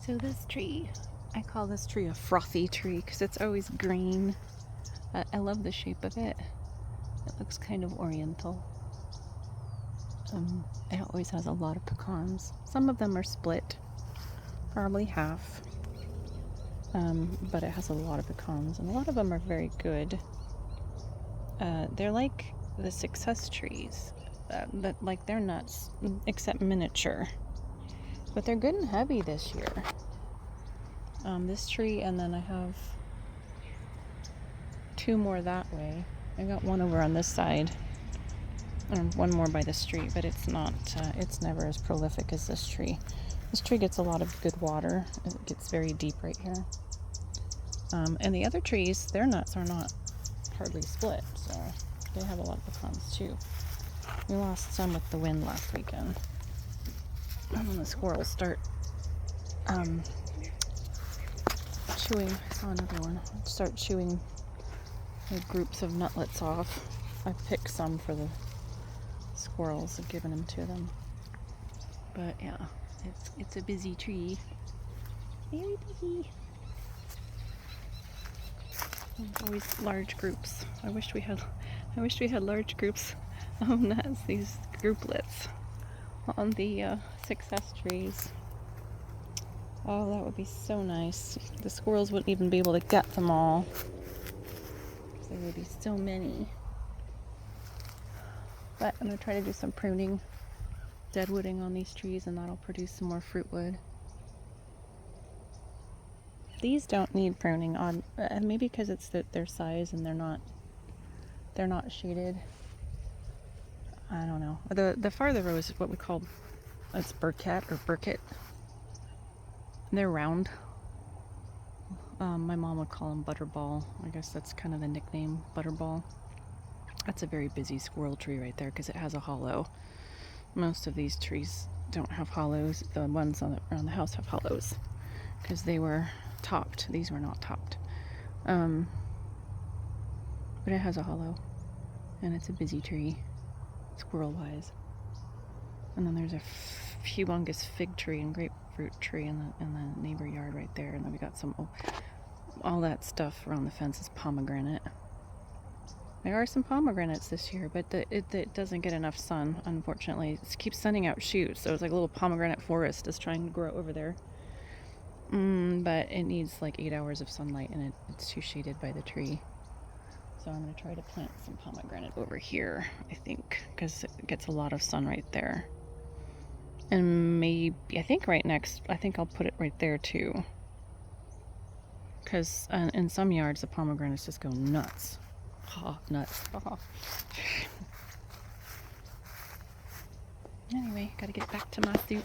So this tree, I call this tree a frothy tree because it's always green. I love the shape of it. It looks kind of oriental. It always has a lot of pecans. Some of them are split, probably half. But it has a lot of pecans, and a lot of them are very good. They're like the success trees, but like they're nuts, except miniature. But they're good and heavy this year. This tree, and then I have two more that way. I got one over on this side, and one more by the street, but it's not, it's never as prolific as this tree. This tree gets a lot of good water. It gets very deep right here. And the other trees, their nuts are not hardly split, so they have a lot of pecans too. We lost some with the wind last weekend. And when the squirrels start chewing, I saw another one, start chewing groups of nutlets off. I picked some for the squirrels and given them to them. But yeah, it's a busy tree. Very busy. There's always large groups. I wish we had large groups of nuts, these grouplets on the success trees. Oh, that would be so nice. The squirrels wouldn't even be able to get them all. There would be so many. But I'm going to try to do some pruning, deadwooding on these trees, and that'll produce some more fruit wood. These don't need pruning on, maybe because it's their size and they're not shaded. I don't know. The farther row is what we call, it's burkett or burkett. They're round. My mom would call them butterball. I guess that's kind of the nickname, butterball. That's a very busy squirrel tree right there because it has a hollow. Most of these trees don't have hollows. The ones around the house have hollows because they were topped. These were not topped. But it has a hollow, and it's a busy tree, squirrel-wise. And then there's a humongous fig tree and grapefruit tree in the neighbor yard right there. And then we got all that stuff around the fence is pomegranate. There are some pomegranates this year, but it doesn't get enough sun, unfortunately. It keeps sending out shoots, so it's like a little pomegranate forest is trying to grow over there. But it needs like 8 hours of sunlight, and it's too shaded by the tree. So I'm going to try to plant some pomegranate over here, I think, because it gets a lot of sun right there. And maybe, I think I'll put it right there too. Because in some yards, the pomegranates just go nuts. Nuts. Anyway, gotta get back to my soup.